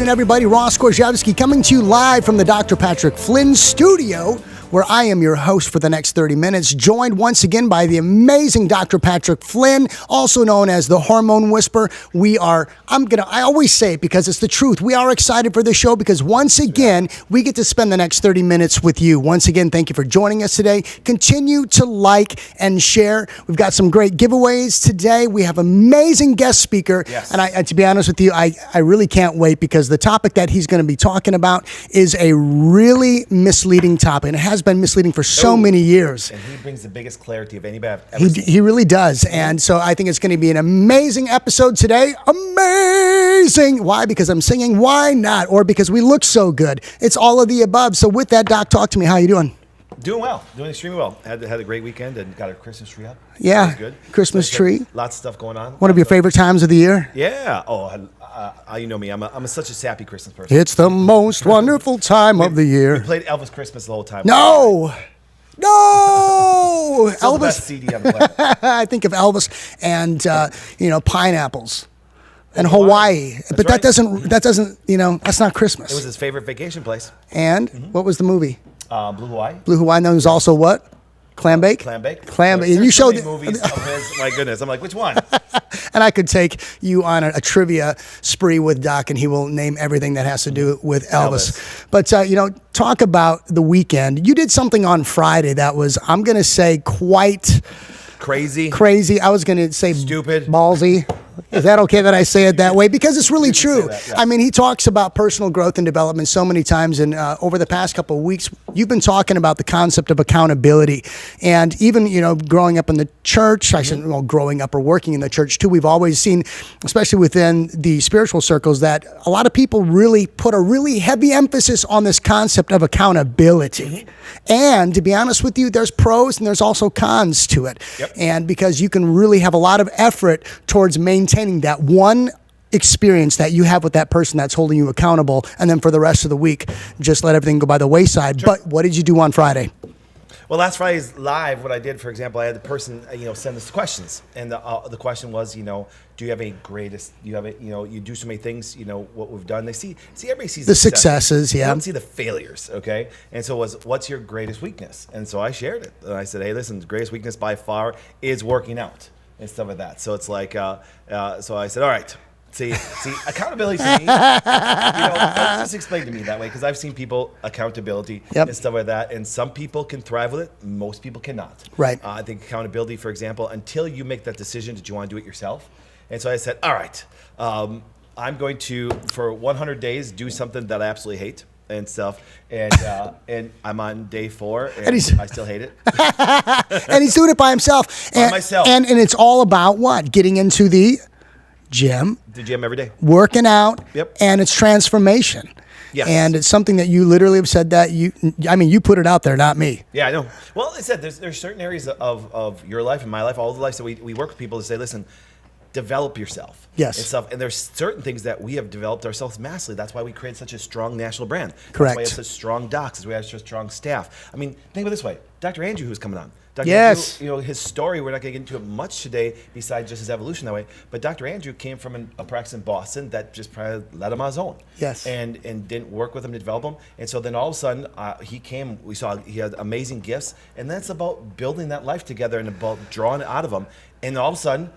afternoon, everybody. Ross Korzybski coming to you live from the Dr. Patrick Flynn studio, where I am your host for the next 30 minutes, joined once again by the amazing Dr. Patrick Flynn, also known as the Hormone Whisperer. I always say it because it's the truth. We are excited for the show because once again, we get to spend the next 30 minutes with you. Once again, thank you for joining us today. Continue to like and share. We've got some great giveaways today. We have amazing guest speaker. Yes. And to be honest with you, I really can't wait because the topic that he's going to be talking about is a really misleading topic. And it has been misleading for so many years. And he brings the biggest clarity of anybody I've ever seen. He really does. And so I think it's going to be an amazing episode today. Amazing. Why? Because I'm singing. Why not? Or because we look so good. It's all of the above. So with that, Doc, talk to me. How you doing? Doing well. Doing extremely well. Had a great weekend and got our Christmas tree up. Yeah. That was good. Christmas tree. Lots of stuff going on. One of your favorite times of the year? Yeah. Oh, you know me. I'm such a sappy Christmas person. It's the most wonderful time of the year. We played Elvis Christmas the whole time. No. Still the best CD on the planet. I think of Elvis and pineapples and Hawaii, but right. that doesn't that's not Christmas. It was his favorite vacation place. And what was the movie? Blue Hawaii. Blue Hawaii. And there was also what? Clam bake. Clam bake. Clam bake. There's And you so showed many movies of his. My goodness. I'm like, which one? And I could take you on a trivia spree with Doc, and he will name everything that has to do with Elvis. But, talk about the weekend. You did something on Friday that was, I'm going to say, quite crazy. I was going to say stupid. Ballsy. Is that okay that I say it that way? Because it's really true. That, yeah. I mean, he talks about personal growth and development so many times. And over the past couple of weeks, you've been talking about the concept of accountability. And even, growing up in the church, I said, growing up or working in the church too, we've always seen, especially within the spiritual circles, that a lot of people really put a really heavy emphasis on this concept of accountability. And to be honest with you, there's pros and there's also cons to it. Yep. And because you can really have a lot of effort towards maintaining that one experience that you have with that person that's holding you accountable, and then for the rest of the week, just let everything go by the wayside. Sure. But what did you do on Friday? Well, last Friday's live, what I did, for example, I had the person, send us questions, and the question was, do you have a greatest? You do so many things. What we've done. They see everybody sees the successes. They Yeah. don't see the failures. Okay, and so what's your greatest weakness? And so I shared it, and I said, hey, listen, the greatest weakness by far is working out and stuff like that. So it's like, so I said, all right. See, accountability to me, just explain to me that way, because I've seen people accountability and stuff like that, and some people can thrive with it, most people cannot. Right. I think accountability, for example, until you make that decision that you want to do it yourself. And so I said, all right, I'm going to, for 100 days, do something that I absolutely hate and stuff, and I'm on day 4, and I still hate it. And he's doing it by himself. By myself. And it's all about what? Getting into the gym. The gym every day. Working out. Yep. And it's transformation. Yes. And it's something that you literally have said that you put it out there, not me. Yeah, I know. Well, I said there's certain areas of your life and my life, all the lives that we work with people to say, listen, develop yourself. Yes. And stuff. And there's certain things that we have developed ourselves massively. That's why we created such a strong national brand. Correct. That's why we have such strong docs. That's why we have such strong staff. I mean, think of it this way. Dr. Andrew, who's coming on. Dr. Yes. Andrew, his story, we're not going to get into it much today besides just his evolution that way. But Dr. Andrew came from a practice in Boston that just probably let him on his own. Yes. And didn't work with him to develop him. And so then all of a sudden, we saw he had amazing gifts. And that's about building that life together and about drawing it out of him. And all of a sudden,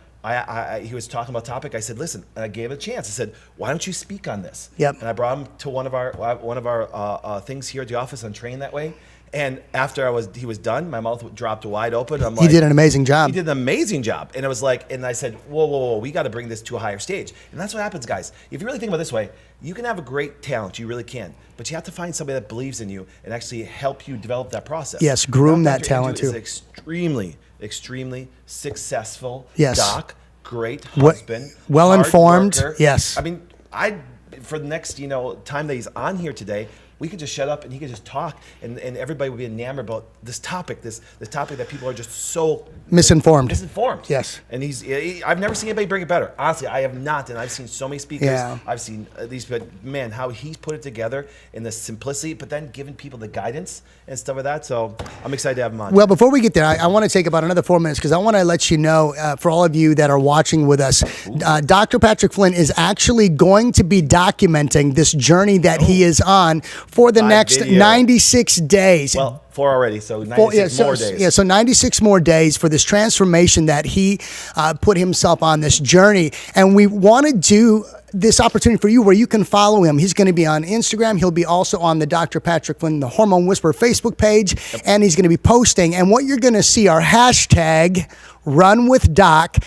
he was talking about a topic. I said, listen, and I gave it a chance. I said, why don't you speak on this? Yep. And I brought him to one of our things here at the office on Train that way. And after he was done, my mouth dropped wide open. I'm like, he did an amazing job. He did an amazing job. And it was like, and I said, whoa, we got to bring this to a higher stage. And that's what happens, guys. If you really think about it this way, you can have a great talent, you really can, but you have to find somebody that believes in you and actually help you develop that process. Yes, groom Now, that Dr. talent Andrew too. Is extremely successful doc, great husband, well hard informed. worker. Yes. I mean, for the next time that he's on here today, we could just shut up and he could just talk, and everybody would be enamored about this topic, this topic that people are just so misinformed. Yes. And I've never seen anybody bring it better. Honestly, I have not, and I've seen so many speakers. Yeah. I've seen these, but man, how he's put it together in the simplicity, but then giving people the guidance and stuff like that. So I'm excited to have him on. Well, before we get there, I want to take about another 4 minutes because I want to let you know, for all of you that are watching with us, Dr. Patrick Flynn is actually going to be documenting this journey that he is on for the next 96 days. Well, 4 already, so 96 more days. Yeah, so 96 more days for this transformation that he put himself on, this journey. And we want to do this opportunity for you where you can follow him. He's going to be on Instagram. He'll be also on the Dr. Patrick Flynn, the Hormone Whisperer Facebook page, and he's going to be posting. And what you're going to see are hashtag Run with Doc,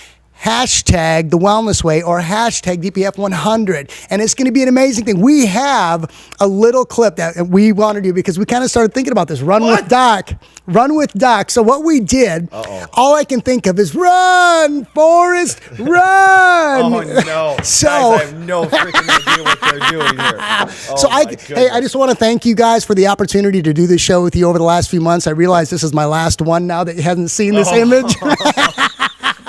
hashtag The Wellness Way, or hashtag DPF 100. And it's going to be an amazing thing. We have a little clip that we want to do because we kind of started thinking about this. Run with Doc. Run with Doc. So what we did, all I can think of is run, Forrest, run. Oh, no. So, guys, I have no freaking idea what they're doing here. I just want to thank you guys for the opportunity to do this show with you over the last few months. I realize this is my last one now that you haven't seen this image.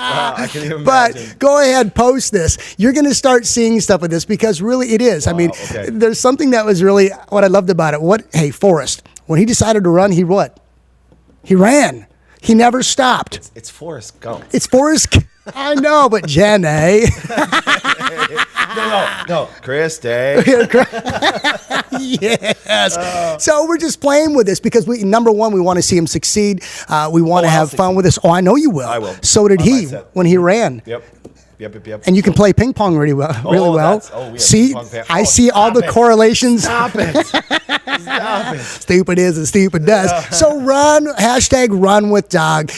I can even imagine. But go ahead, post this. You're going to start seeing stuff with this because really it is. Wow, I mean, there's something that was really what I loved about it. Hey, Forrest, when he decided to run, he what? He ran. He never stopped. It's Forrest Gump. It's Forrest. I know, but Jen, eh? No, Christy. Yes. So we're just playing with this because number one, we want to see him succeed. We want to have fun with this. Oh, I know you will. I will. So did he when he ran. Yep. And you can play ping pong really well. See, I see all the correlations. Stop it. Stop it. Stupid is and stupid does. So hashtag run with Doc.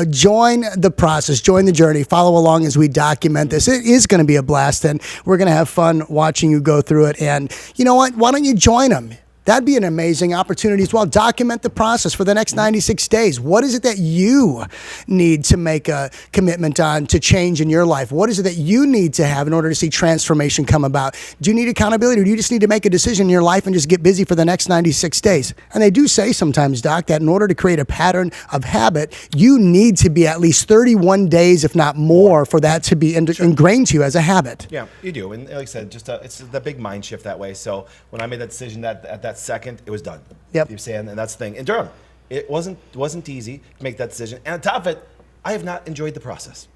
Join the process, join the journey, follow along as we document this. It is going to be a blast, and we're going to have fun watching you go through it. And you know what? Why don't you join them? That'd be an amazing opportunity as well. Document the process for the next 96 days. What is it that you need to make a commitment on to change in your life? What is it that you need to have in order to see transformation come about? Do you need accountability, or do you just need to make a decision in your life and just get busy for the next 96 days? And they do say sometimes, Doc, that in order to create a pattern of habit, you need to be at least 31 days, if not more, for that to be ingrained to you as a habit. Yeah, you do. And like I said, it's the big mind shift that way. So when I made that decision at that second, it was done. Yep. You know what I'm saying? And that's the thing. In Durham, it wasn't easy to make that decision. And on top of it, I have not enjoyed the process.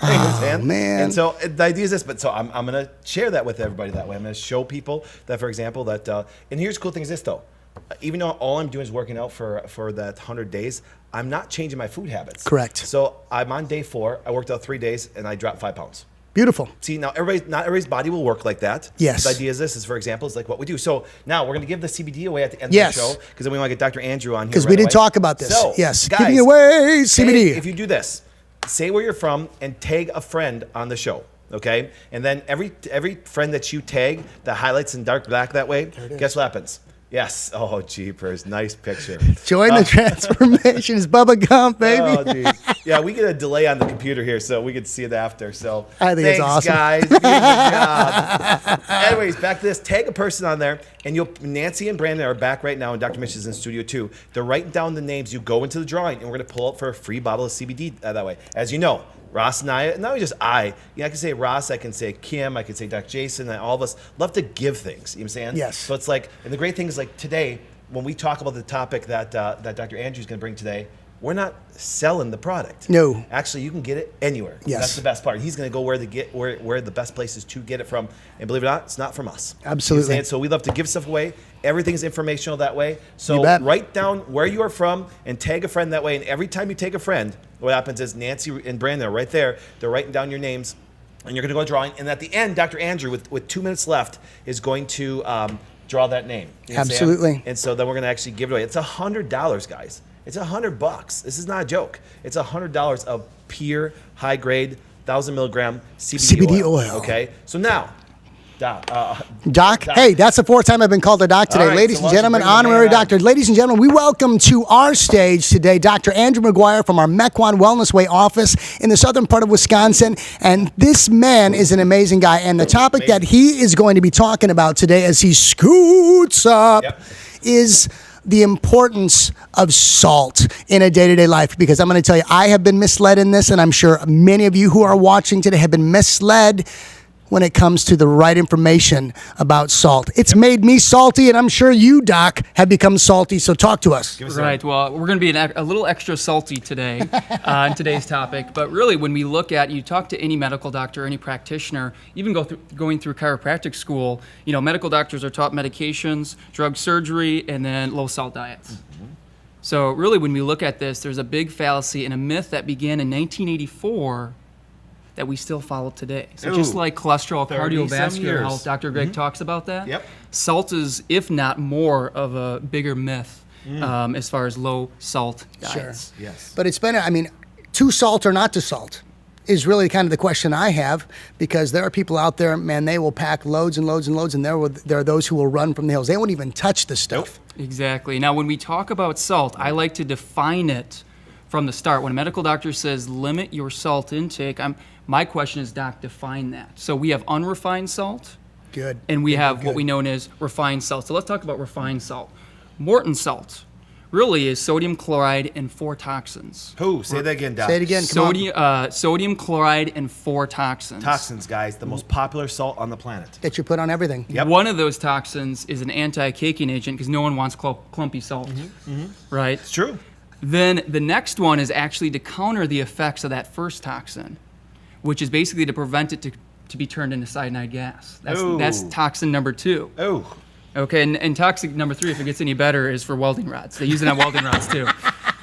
You understand? Man. And so the idea is this, but so I'm going to share that with everybody that way. I'm going to show people that, for example, that, and here's the cool thing is this though, even though all I'm doing is working out for that 100 days, I'm not changing my food habits. Correct. So I'm on day 4. I worked out 3 days and I dropped 5 pounds. Beautiful. See, now not everybody's body will work like that. Yes. The idea is for example, is like what we do. So now we're going to give the CBD away at the end of the show because then we want to get Dr. Andrew on here. Because we did talk about this. So, yes. Guys, giving away CBD. If you do this, say where you're from and tag a friend on the show. Okay? And then every friend that you tag that highlights in dark black that way, guess what happens? Yes. Oh, jeepers. Nice picture. Join the transformation. It's Bubba Gump, baby. Oh, geez. Yeah, we get a delay on the computer here, so we can see it after. So I think it's awesome. Guys. Good job. Anyways, back to this. Tag a person on there, and Nancy and Brandon are back right now, and Dr. Mitch is in studio too. They're writing down the names. You go into the drawing, and we're going to pull out for a free bottle of CBD that way. As you know, Ross and I, not only just I can say Ross, I can say Kim, I can say Dr. Jason, and all of us love to give things. You know what I'm saying? Yes. So it's like, and the great thing is like today, when we talk about the topic that Dr. Andrew's going to bring today, we're not selling the product. No. Actually, you can get it anywhere. Yes. That's the best part. He's going to go where the best place is to get it from. And believe it or not, it's not from us. Absolutely. You know so we love to give stuff away. Everything's informational that way. So write down where you are from and tag a friend that way. And every time you take a friend, what happens is Nancy and Brandon are right there. They're writing down your names. And you're going to go drawing. And at the end, Dr. Andrew, with 2 minutes left, is going to draw that name. You know Absolutely. And so then we're going to actually give it away. It's $100, guys. It's $100. This is not a joke. It's $100 of pure, high grade, 1,000 milligram CBD oil. oil. Okay. So now, Doc? Hey, that's the fourth time I've been called a doc today. All right, Ladies so and why don't you gentlemen, bring the man honorary on? doctor. Ladies and gentlemen, we welcome to our stage today Dr. Andrew McGuire from our Mequon Wellness Way office in the southern part of Wisconsin. And this man is an amazing guy. And the topic that he is going to be talking about today as he scoots up is the importance of salt in a day-to-day life. Because I'm going to tell you, I have been misled in this, and I'm sure many of you who are watching today have been misled when it comes to the right information about salt. It's made me salty, and I'm sure you, Doc, have become salty, so talk to us. Right, well, we're going to be a little extra salty today in today's topic, but really when we look at, you talk to any medical doctor, any practitioner, even going through chiropractic school, medical doctors are taught medications, drug surgery, and then low salt diets. So really when we look at this, there's a big fallacy and a myth that began in 1984 that we still follow today. So just like cholesterol, 30-some cardiovascular years. health, Dr. Greg talks about that. Yep. Salt is, if not more, of a bigger myth as far as low salt diets. Yes. But it's been, to salt or not to salt is really kind of the question I have, because there are people out there, man, they will pack loads and loads and loads, and there are those who will run from the hills. They won't even touch this stuff. Exactly. Now, when we talk about salt, I like to define it from the start. When a medical doctor says limit your salt intake, my question is, Doc, define that. So we have unrefined salt. Good. And we have good. what we know as refined salt. So let's talk about refined salt. Morton salt really is sodium chloride and 4 toxins. Who? Say that again, Doc. Say it again, come on. Sodium chloride and 4 toxins. Toxins, guys, the most popular salt on the planet. That you put on everything. Yep. One of those toxins is an anti-caking agent because no one wants clumpy salt, right? It's true. Then the next one is actually to counter the effects of that first toxin, which is basically to prevent it to be turned into cyanide gas. That's toxin number 2. Oh. Okay, and toxic number 3, if it gets any better, is for welding rods. They use it on welding rods too.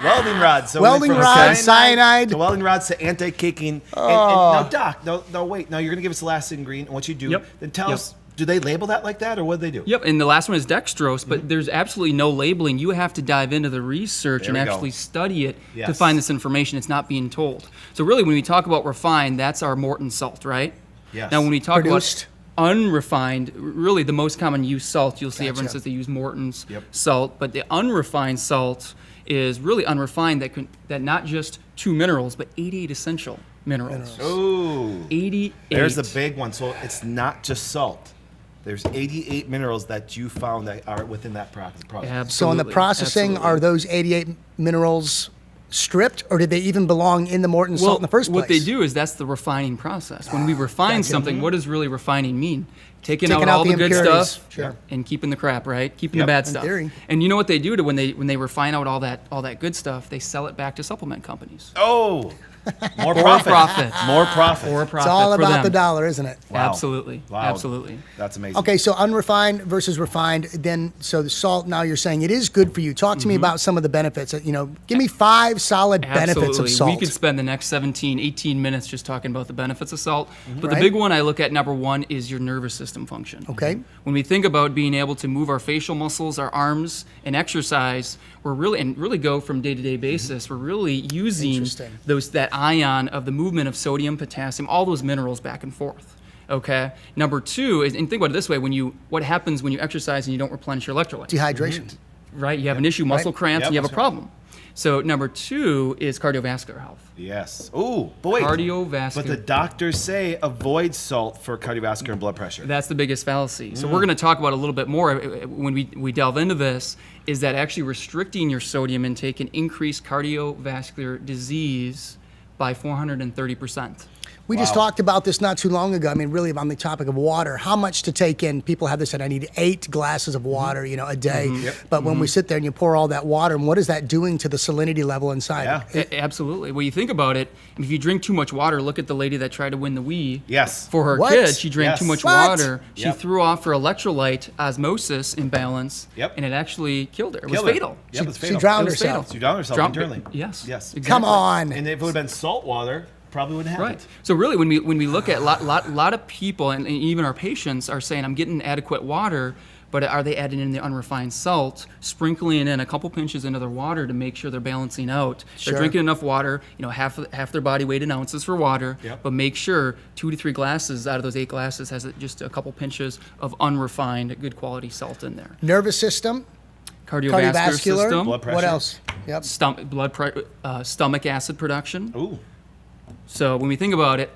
Welding rods. So Welding we went rods, from cyanide. to welding rods to anti-caking. And now, Doc, no, wait. Now you're going to give us the last ingredient. And once you do, then tell us, do they label that like that, or what do they do? Yep, and the last one is dextrose, but there's absolutely no labeling. You have to dive into the research and actually study it to find this information. It's not being told. So really, when we talk about refined, that's our Morton salt, right? Yes. Now, when we talk Produced. about unrefined, really the most common use salt, you'll see everyone says they use Morton's salt, but the unrefined salt is really unrefined that not just 2 minerals, but 88 essential minerals. Ooh. 88. There's the big one. So it's not just salt. There's 88 minerals that you found that are within that process. Absolutely. So in the processing, are those 88 minerals stripped, or did they even belong in the Morton salt in the first place? What they do is that's the refining process. When we refine something, what does really refining mean? Taking out all the good impurities. stuff and keeping the crap, right? Keeping the bad stuff. theory. And you know what they do when they refine out all that good stuff? They sell it back to supplement companies. Oh. More profit. More profit. Or profit It's all for about them. the dollar, isn't it? Wow. Absolutely. Wow. Absolutely. That's amazing. Okay, so unrefined versus refined. Then, so the salt. Now you're saying it is good for you. Talk to me about some of the benefits. Give me 5 solid benefits of Absolutely. salt. We could spend the next 17, 18 minutes just talking about the benefits of salt. But Right. the big one I look at, number 1, is your nervous system function. Okay. When we think about being able to move our facial muscles, our arms, and exercise, we're really go from day-to-day basis, we're really using Interesting. that ion of the movement of sodium, potassium, all those minerals back and forth. Okay. Number 2 is, and think about it this way: what happens when you exercise and you don't replenish your electrolytes? Dehydration. Right? You have an issue, muscle cramps, and you have a problem. So number 2 is cardiovascular health. Yes. Ooh, but wait. Cardiovascular. But the doctors say avoid salt for cardiovascular and blood pressure. That's the biggest fallacy. So we're going to talk about a little bit more when we delve into this, is that actually restricting your sodium intake can increase cardiovascular disease by 430%. We just talked about this not too long ago. Really on the topic of water, how much to take in. People have this that I need 8 glasses of water, a day. But when we sit there and you pour all that water, and what is that doing to the salinity level inside? Yeah. Absolutely. Well, you think about it, if you drink too much water, look at the lady that tried to win the Wii. Yes. For her What? kid, she drank Yes. too much What? water. She threw off her electrolyte osmosis imbalance, and it actually killed her. It was fatal. Yep, it was fatal. She drowned It was herself. fatal. She drowned herself internally. Yes. Yes. Exactly. Come on. And if it would have been salt water, probably wouldn't have Right. it. So really, when we look at lot of people and even our patients are saying, I'm getting adequate water, but are they adding in the unrefined salt, sprinkling in a couple pinches into their water to make sure they're balancing out? Sure. They're drinking enough water, half their body weight in ounces for water, but make sure 2 to 3 glasses out of those 8 glasses has just a couple pinches of unrefined, good quality salt in there. Nervous system, Cardiovascular system. Blood pressure. What else? Yep. Stomach acid production. Ooh. So when we think about it,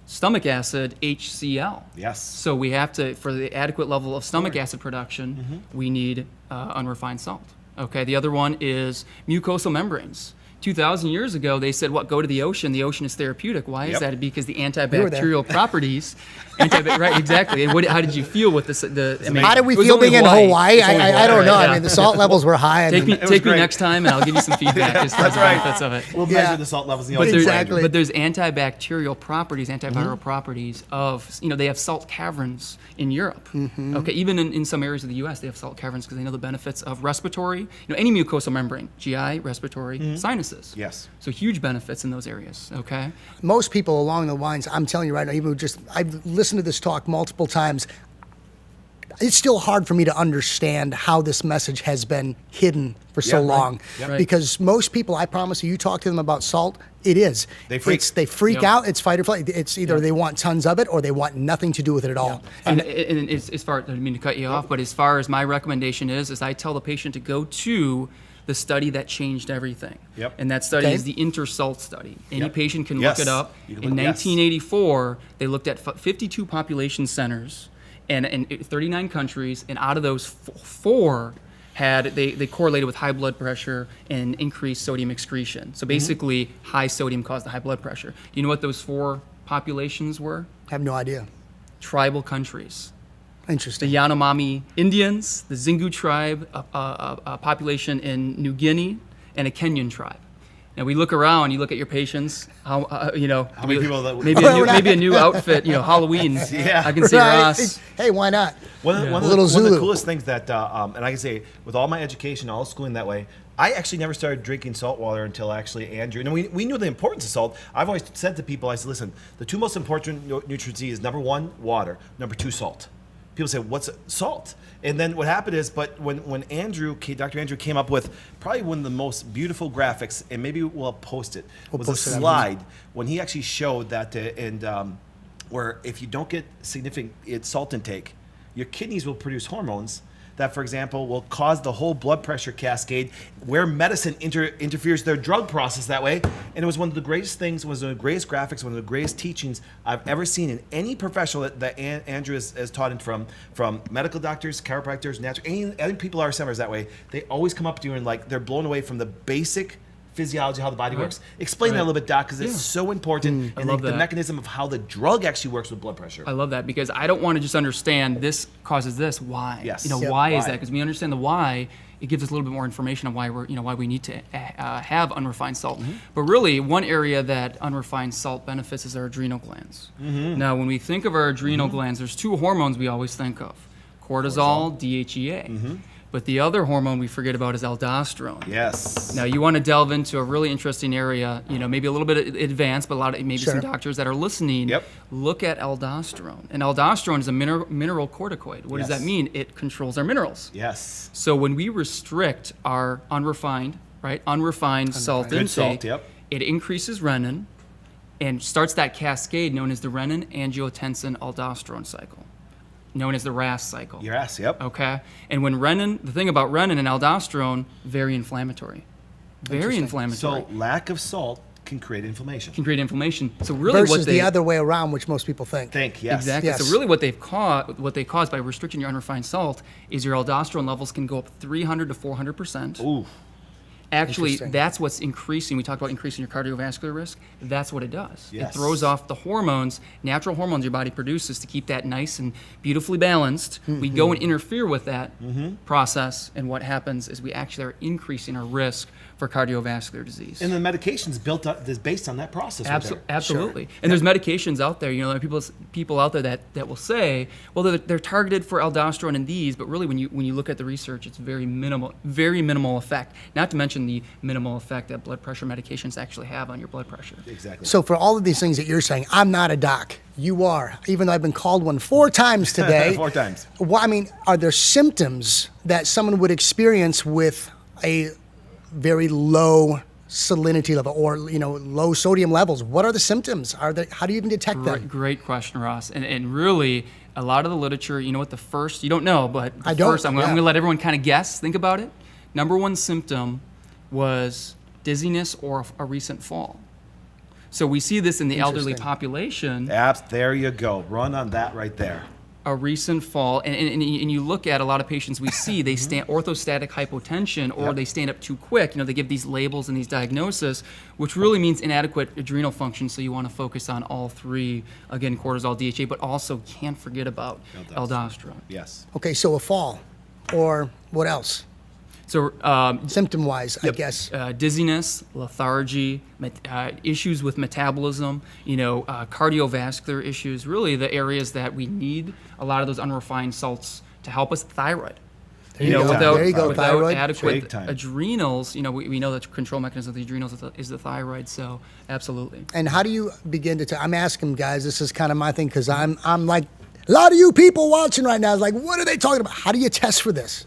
stomach acid, HCl. Yes. So we have to, for the adequate level of stomach acid production, we need unrefined salt. Okay, the other one is mucosal membranes. 2,000 years ago, they said, go to the ocean. The ocean is therapeutic. Why is that? Because the antibacterial properties. Right, exactly. And how did you feel with this? How did we feel being in Hawaii? I don't know. I mean, the salt levels were high. Take me next time, and I'll give you some feedback as far as the benefits of it. We'll measure the salt levels in the But ocean. Exactly. But there's antibacterial properties, antiviral properties of, they have salt caverns in Europe. Okay, even in some areas of the U.S., they have salt caverns because they know the benefits of respiratory, any mucosal membrane, GI, respiratory, sinuses. Yes. So huge benefits in those areas, okay? Most people along the lines, I'm telling you right now, I've listened to this talk multiple times. It's still hard for me to understand how this message has been hidden for so long. Right. Because most people, I promise you talk to them about salt, it is. They freak. They freak out. It's fight or flight. It's either they want tons of it or they want nothing to do with it at all. And as far, I didn't mean to cut you off, but as far as my recommendation is I tell the patient to go to the study that changed everything. Yep. And that study is the InterSalt Study. Any patient can look it up. You can In 1984, they looked at 52 population centers and in 39 countries, and out of those, 4 they correlated with high blood pressure and increased sodium excretion. So basically, high sodium caused the high blood pressure. Do you know what those 4 populations were? I have no idea. Tribal countries. Interesting. The Yanomami Indians, the Xingu tribe, a population in New Guinea, and a Kenyan tribe. Now we look around, you look at your patients. How many people that maybe a new outfit, Halloween. Yeah. I can see Ross. Hey, why not? One of the coolest things that, and I can say, with all my education, all schooling that way, I actually never started drinking salt water until actually Andrew. And we knew the importance of salt. I've always said to people, I said, listen, the 2 most important nutrients is number 1, water, number 2, salt. People say, what's salt? And then what happened is, but when Dr. Andrew came up with probably one of the most beautiful graphics, and maybe we'll post it, was a slide when he actually showed that, where if you don't get significant salt intake, your kidneys will produce hormones that, for example, will cause the whole blood pressure cascade where medicine interferes their drug process that way. And it was one of the greatest things, one of the greatest graphics, one of the greatest teachings I've ever seen in any professional that Andrew has taught in from medical doctors, chiropractors, any people at our seminars that way. They always come up to you and they're blown away from the basic physiology, how the body works. Explain that a little bit, Doc, because it's so important. And the mechanism of how the drug actually works with blood pressure. I love that because I don't want to just understand this causes this. Why? Yes. Why is that? Because we understand the why. It gives us a little bit more information on why why we need to have unrefined salt. But really, one area that unrefined salt benefits is our adrenal glands. Now, when we think of our adrenal glands, there's 2 hormones we always think of: cortisol, DHEA. But the other hormone we forget about is aldosterone. Yes. Now you want to delve into a really interesting area, maybe a little bit advanced, but some doctors that are listening look at aldosterone. And aldosterone is a mineral corticoid. What does that mean? It controls our minerals. Yes. So when we restrict our unrefined salt intake, it increases renin and starts that cascade known as the renin-angiotensin-aldosterone cycle, known as the RAS cycle. RAS, yep. Okay? And when the thing about renin and aldosterone, very inflammatory. Very inflammatory. So lack of salt can create inflammation. So really versus the other way around, which most people think. Yes. Exactly. Yes. So really what they cause by restricting your unrefined salt is your aldosterone levels can go up 300 to 400%. Ooh. Actually, that's what's increasing. We talked about increasing your cardiovascular risk. That's what it does. Yes. It throws off the hormones, natural hormones your body produces to keep that nice and beautifully balanced. We go and interfere with that process, and what happens is we actually are increasing our risk for cardiovascular disease. And the medication's based on that process. Absolutely. And there's medications out there. There are people out there that will say, well, they're targeted for aldosterone in these, but really when you look at the research, it's very minimal effect. Not to mention the minimal effect that blood pressure medications actually have on your blood pressure. Exactly. So for all of these things that you're saying, I'm not a doc. You are, even though I've been called one 4 times today. 4 times. Well, I mean, are there symptoms that someone would experience with a very low salinity level or, low sodium levels? What are the symptoms? How do you even detect them? Great question, Ross. And really, a lot of the literature, you don't know, but I don't, first, I'm going to let everyone kind of guess. Think about it. Number 1 symptom was dizziness or a recent fall. So we see this in the elderly Interesting. population. There you go. Run on that right there. A recent fall, and you look at a lot of patients we see, they stand orthostatic hypotension, or they stand up too quick. They give these labels and these diagnoses, which really means inadequate adrenal function. So you want to focus on all 3, again, cortisol, DHA, but also can't forget about aldosterone. Yes. Okay, so a fall, or what else? So Symptom-wise, I guess. dizziness, lethargy, issues with metabolism, cardiovascular issues, really the areas that we need a lot of those unrefined salts to help us. Thyroid. There you go, Without thyroid. Big adequate time. adrenals, we know that control mechanism of the adrenals is the thyroid, so absolutely. And how do you begin to I'm asking guys, this is kind of my thing, because I'm like, a lot of you people watching right now is like, what are they talking about? How do you test for this?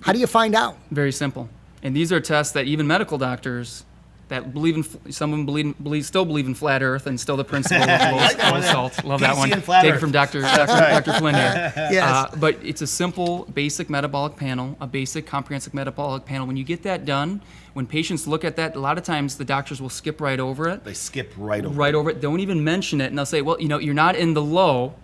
How do you find out? Very simple. And these are tests that even medical doctors that believe in, some of them still believe in flat Earth and still the principle of low salt. Love that PC one. and flat Take it Earth. from Dr. Flynn here. Yes. But it's a simple, basic metabolic panel, a basic comprehensive metabolic panel. When you get that done, when patients look at that, a lot of times the doctors will skip right over it. They skip right over. Right over it. Don't even mention it, and they'll say, well, you're not in the low.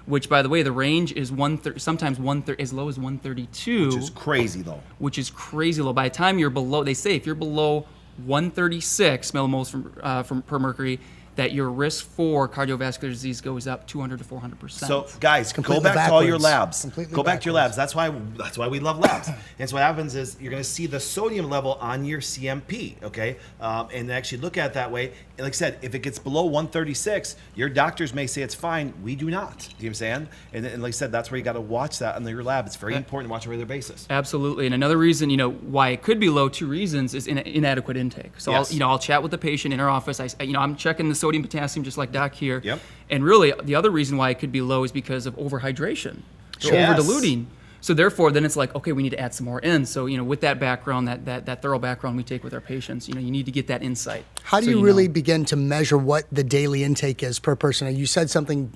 Which, by the way, the range is sometimes as low as 132. Which is crazy, though. Which is crazy low. By the time you're below, they say if you're below 136 millimoles per mercury, that your risk for cardiovascular disease goes up 200 to 400%. So, guys, go Completely back to all your backwards. labs. Completely Go back to your backwards. labs. That's why we love labs. And so what happens is you're going to see the sodium level on your CMP, okay? And actually look at it that way. And like I said, if it gets below 136, your doctors may say it's fine. We do not. Do you know what I'm saying? And like I said, that's where you got to watch that on your lab. It's very important to watch on a regular basis. Absolutely, and another reason, why it could be low. 2 reasons is inadequate intake. So Yes. I'll chat with the patient in our office. I'm checking the sodium, potassium, just like Doc here. Yep. And really, the other reason why it could be low is because of overhydration, so Yes. over diluting. So therefore, then it's like, okay, we need to add some more in. So with that background, that thorough background we take with our patients, you need to get that insight. How do So you know. really begin to measure what the daily intake is per person? You said something.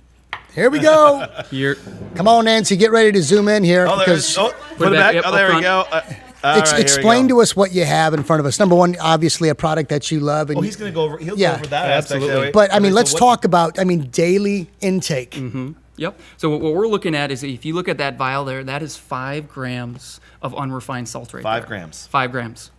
Here we go. Here, Come on, Nancy, get ready to zoom in here. Oh, there it is. Oh, put it back. Yep, Oh, up there we front. go. All right, here we Explain go. to us what you have in front of us. Number one, obviously a product that you love. And Oh, he's going to go over. He'll Yeah. go over that Absolutely. aspect. but I mean, So let's what- talk about, daily intake. Yep. So what we're looking at is if you look at that vial there, that is 5 grams of unrefined salt right 5 there. grams. 5 grams.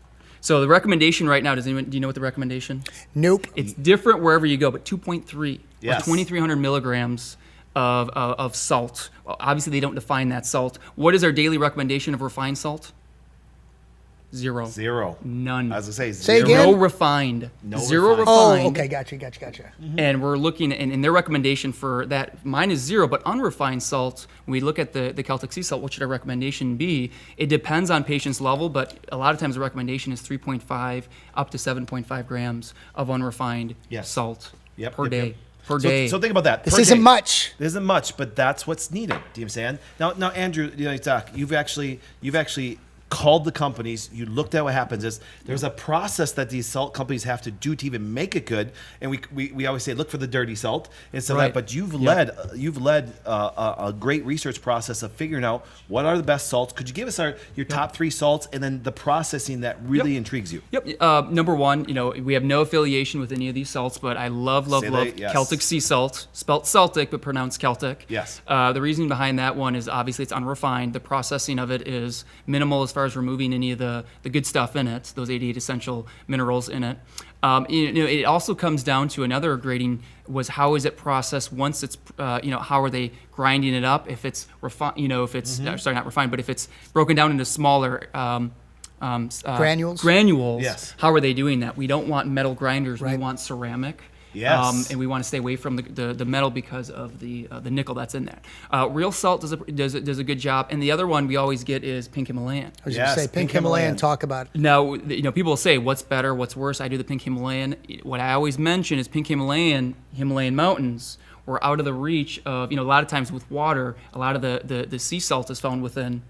So the recommendation right now, do you know what the recommendation? Nope. It's different wherever you go, but 2.3 Yes. or 2,300 milligrams of salt. Well, obviously, they don't define that salt. What is our daily recommendation of refined salt? 0. 0. None. As I say, Say 0. again? No refined. No 0 refined. Oh, refined. okay. Gotcha. And we're looking, and their recommendation for that, mine is 0, but unrefined salt, when we look at the Celtic sea salt, what should our recommendation be? It depends on patient's level, but a lot of times the recommendation is 3.5 up to 7.5 grams of unrefined Yes. salt Yep, per yep, day. yep. Per day. So think about that. This per isn't day. much. This isn't much, but that's what's needed. Do you know what I'm saying? Now, Andrew, Doc, you've actually called the companies. You looked at what happens. Is there's a process that these salt companies have to do to even make it good, and we always say look for the dirty salt and so Right. that. But you've led a great research process of figuring out what are the best salts. Could you give us your top 3 salts and then the processing that really intrigues you? Yep. Number one, we have no affiliation with any of these salts, but I love Say that, yes. Celtic sea salt, spelt Celtic but pronounced Celtic. Yes. The reason behind that one is obviously it's unrefined. The processing of it is minimal as far as removing any of the good stuff in it, those 88 essential minerals in it. It also comes down to another grading was how is it processed once it's, how are they grinding it up? If it's refined, if it's, sorry, not refined, but if it's broken down into smaller Granules? Granules. Yes. How are they doing that? We don't want metal grinders. We Right. want ceramic. Yes. And we want to stay away from the metal because of the nickel that's in that. Real salt does a good job. And the other one we always get is pink Himalayan. I was going to say pink Himalayan. Talk about it. Now, people will say, what's better, what's worse? I do the pink Himalayan. What I always mention is pink Himalayan mountains were out of the reach of, a lot of times with water, a lot of the sea salt is found within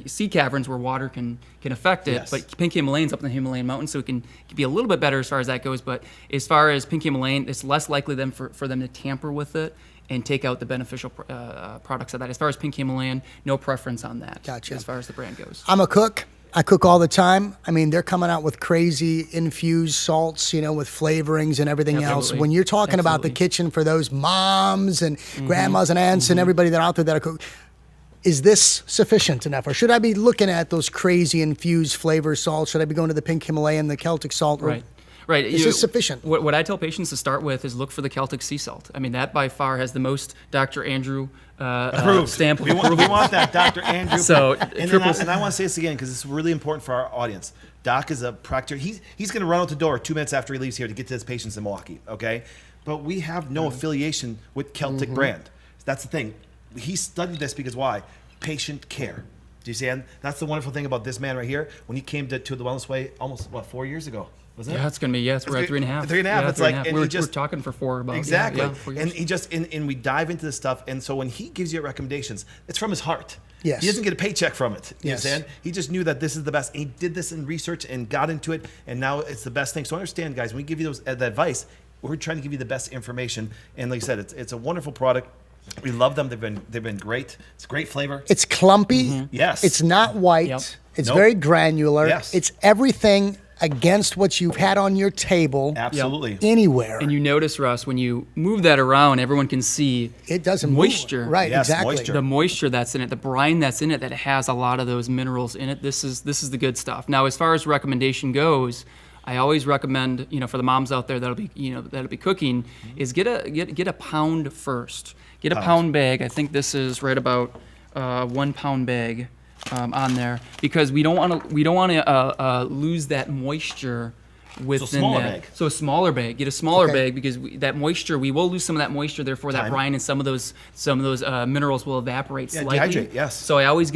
sea caverns where water can affect it. Yes. But pink Himalayan's up in the Himalayan mountains, so it can be a little bit better as far as that goes. But as far as pink Himalayan, it's less likely for them to tamper with it and take out the beneficial products of that. As far as pink Himalayan, no preference on that. Gotcha. As far as the brand goes. I'm a cook. I cook all the time. I mean, they're coming out with crazy infused salts, with flavorings and everything else. Absolutely. When you're talking about the Absolutely. kitchen for those moms and grandmas and aunts and everybody that are out there that are cooking, is this sufficient enough? Or should I be looking at those crazy infused flavor salts? Should I be going to the pink Himalayan, the Celtic salt? Right. Is this sufficient? What I tell patients to start with is look for the Celtic sea salt. I mean, that by far has the most Dr. Andrew stamp of We approval. want that, Dr. Andrew. So, and I want to say this again because it's really important for our audience. Doc is a practitioner. He's going to run out the door 2 minutes after he leaves here to get to his patients in Milwaukee, okay? But we have no affiliation with Celtic brand. That's the thing. He studied this because why? Patient care. Do you see? And that's the wonderful thing about this man right here. When he came to the Wellness Way almost, 4 years ago? Wasn't it? Yeah, it's going to be, we're at 3.5. 3.5. Yeah, It's 3.5. like, and we're just talking for 4 about. exactly. Yeah, 4 years. And he just and we dive into this stuff, and so when he gives you recommendations, it's from his heart. Yes. He doesn't get a paycheck from it. You Yes. understand? He just knew that this is the best. And he did this in research and got into it, and now it's the best thing. So understand, guys, when we give you that advice, we're trying to give you the best information. And like I said, it's a wonderful product. We love them. They've been great. It's great flavor. It's clumpy. Yes. It's not white. Yep. It's Nope. very granular. Yes. It's everything against what you've had on your table Absolutely. anywhere. And you notice, Russ, when you move that around, everyone can see It doesn't moisture. move. Right, Yes, exactly. moisture. The moisture that's in it, the brine that's in it, that has a lot of those minerals in it. This is the good stuff. Now, as far as recommendation goes, I always recommend, for the moms out there that'll be cooking, is get a pound first. Get a pound bag. I think this is right about 1 pound bag on there, because we don't want to lose that moisture within smaller that. bag. So a smaller bag. Get a smaller Okay. bag, because that moisture, we will lose some of that moisture. Therefore, that Time. brine and some of those minerals will evaporate Yeah, slightly. dehydrate, yes. So I always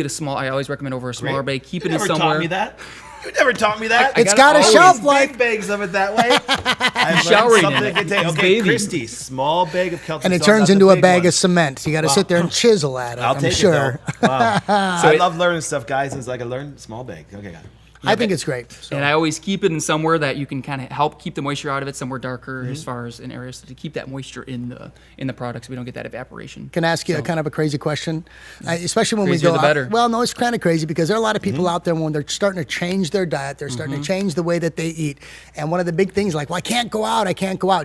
recommend over a smaller bag. Keep You it in never somewhere. taught me that. You never taught me that. It's gotta got a always shelf Big life. bags of it that way. I've showering learned in something it. today. He's Okay, bathing. Christy, small bag of Celtic And it salt, turns not the into a big bag one. of cement. You got to sit there and chisel at it. I'll I'm take sure. it though. Wow. I love learning stuff, guys. It's like I learned small bag. Okay, got it. I think it's great. So. And I always keep it in somewhere that you can kind of help keep the moisture out of it, somewhere darker, Mm-hmm. as far as in areas to keep that moisture in the product, so we don't get that evaporation. Can I ask you a kind of a crazy question? Especially when Crazier we go the better. out. Well, no, it's kind of crazy because there are a lot of people Mm-hmm. out there when they're starting to change their diet, they're starting to change the way that they eat. And one of the big things like, well, I can't go out.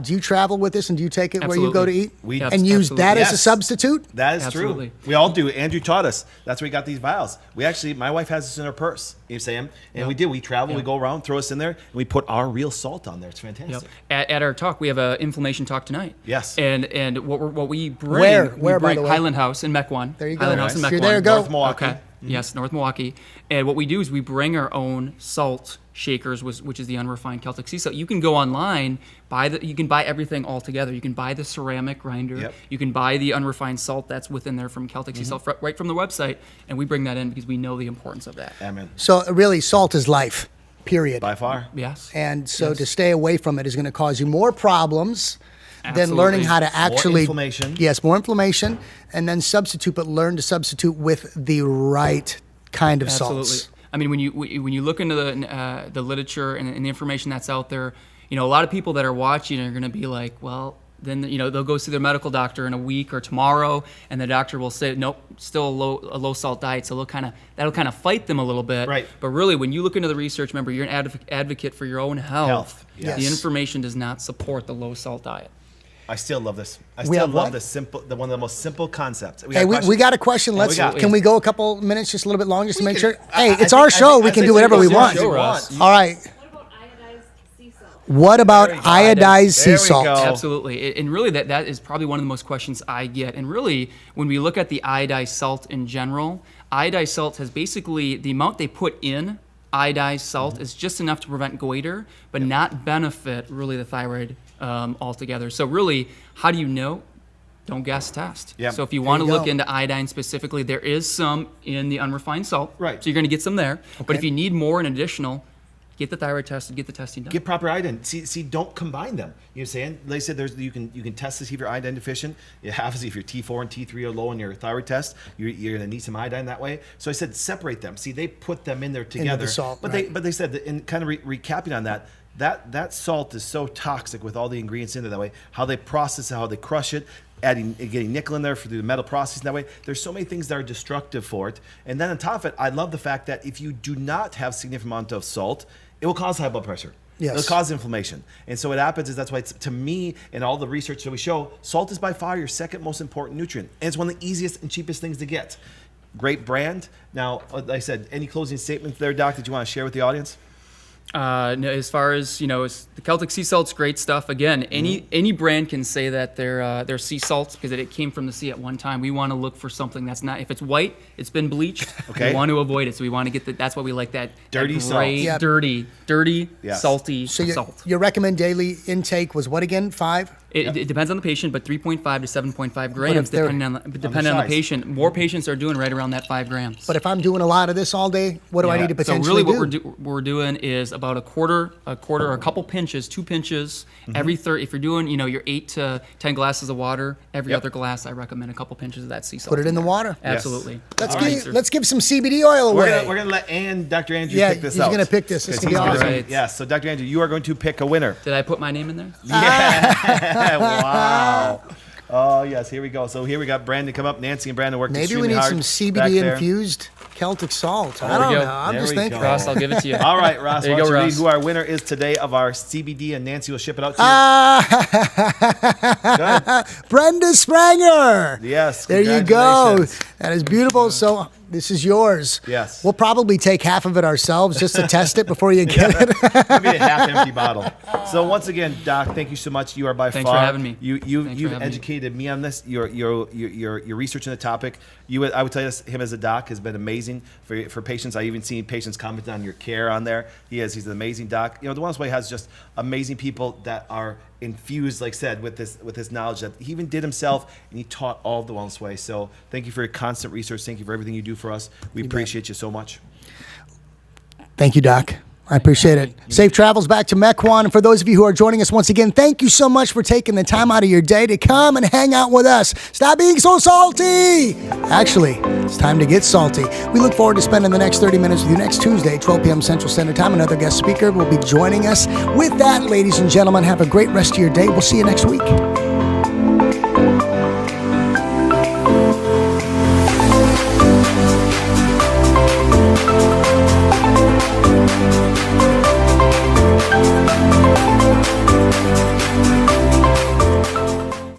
Do you travel with this and do you take it where you go to eat? Absolutely. And use Absolutely. that as a Yes. substitute? That is Absolutely. true. We all do. Andrew taught us. That's where we got these vials. My wife has this in her purse. You see him? And we do. We travel. We go around, throw us in there, and we put our real salt on there. It's fantastic. At our talk, we have an inflammation talk tonight. Yes. And what we bring. Where, we by bring the way? Highland House in Mequon. There you go. Highland House in If Mequon. you're there, go. North Milwaukee. Okay. Yes, North Milwaukee. And what we do is we bring our own salt shakers, which is the unrefined Celtic sea salt. You can go online, you can buy everything all together. You can buy the ceramic grinder. Yep. You can buy the unrefined salt that's within there from Celtic sea salt right from the website, and we bring that in because we know the importance of that. Amen. So really, salt is life, period. By far. Yes. And so to stay away from it is going to cause you more problems than Absolutely. learning how to actually inflammation. Yes, more inflammation, and then learn to substitute with the right kind of Absolutely. salts. I mean, when you look into the literature and the information that's out there, a lot of people that are watching are going to be like, well, then they'll go see their medical doctor in a week or tomorrow, and the doctor will say, nope, still a low salt diet. So that'll kind of fight them a little bit. Right. But really, when you look into the research, remember, you're an advocate for your own health. Yes. The information does not support the low salt diet. I still love this. I We still have love what? one of the most simple concepts. Hey, we got a question. Yeah, we got- Can we go a couple minutes, just a little bit longer, just to make sure? Hey, it's I our think- show. I We think- can I do think whatever we it's want. your show, Russ. All right. What about iodized sea salt? What about There we go. iodized sea There we salt? go. Absolutely. And really, that is probably one of the most questions I get. And really, when we look at the iodized salt in general, iodized salt has basically the amount they put in iodized salt is just enough to prevent goiter, but not benefit really the thyroid altogether. So really, how do you know? Don't guess, test. Yeah. So if you There want to you look go. into iodine specifically, there is some in the unrefined salt. Right. So you're going to get some there. But Okay. if you need more and additional, get the thyroid tested, get the testing done. Get proper iodine. See, don't combine them. You know what I'm saying? They said you can test to see if you're iodine deficient. It happens if your T4 and T3 are low on your thyroid test. You're going to need some iodine that way. So I said separate them. See, they put them in there together. salt, but right. they said that, and kind of recapping on that salt is so toxic with all the ingredients in there that way. How they process it, how they crush it. Getting nickel in there for the metal processing that way. There's so many things that are destructive for it. And then on top of it, I love the fact that if you do not have significant amount of salt, it will cause high blood pressure. Yes. It'll cause inflammation. And so what happens is that's why it's, to me and all the research that we show, salt is by far your second most important nutrient. And it's one of the easiest and cheapest things to get. Great brand. Now, like I said, any closing statements there, Doc, that you want to share with the audience? No, as far as the Celtic sea salt's great stuff. Again, any brand can say that they're sea salts because it came from the sea at one time. We want to look for something that's not. If it's white, it's been bleached. Okay. We want to avoid it, so we want to get that's why we like that Dirty that salt. gray, Yep. dirty, Yes. salty So salt. your recommend daily intake was what again? 5? It depends on the patient, but 3.5 to 7.5 grams, they're- depending on the size. patient. More patients are doing right around that 5 grams. But if I'm doing a lot of this all day, what do I need to So potentially really, what do? we're doing is about a quarter, or a couple pinches, 2 pinches every third. If you're doing, your 8 to 10 glasses of water, every Yep. other glass, I recommend a couple pinches of that sea salt. Put it in the there. water. Absolutely. Let's give some CBD oil away. We're gonna let Dr. Andrew Yeah, pick this he's out. gonna pick this. It's 'Cause gonna be he's awesome. Right. Yes. So Dr. Andrew, you are going to pick a winner. Did I put my name in there? Yeah. Wow. Oh yes, here we go. So here we got Brandon come up. Nancy and Brandon worked Maybe we extremely need hard some back CBD there. infused Celtic salt. I There we don't go. know. I'm There just we thinking. go. Ross, I'll give it to you. All right, Ross. There Why you don't go, you read Ross. who our winner is today of our CBD, and Nancy will ship it out to you. Good. Brenda Spranger. Yes. There you go. Congratulations. That is beautiful. So this is yours. Yes. We'll probably take half of it ourselves just to test it before you get it. Maybe a half-empty bottle. So once again, Doc, thank you so much. You are by Thanks far. for having me. You've having me. educated me on this. Your research on the topic. I would tell you this, him as a doc has been amazing for patients. I even seen patients comment on your care on there. He's an amazing doc. The Wellness Way has just amazing people that are infused, like I said, with this knowledge that he even did himself, and he taught all of the Wellness Way. So thank you for your constant research. Thank you for everything you do for us. We appreciate you so much. Thank you, Doc. I appreciate it. Safe travels back to Mequon. And for those of you who are joining us once again, thank you so much for taking the time out of your day to come and hang out with us. Stop being so salty. Actually, it's time to get salty. We look forward to spending the next 30 minutes with you next Tuesday, 12 p.m. Central Standard Time. Another guest speaker will be joining us. With that, ladies and gentlemen, have a great rest of your day. We'll see you next week.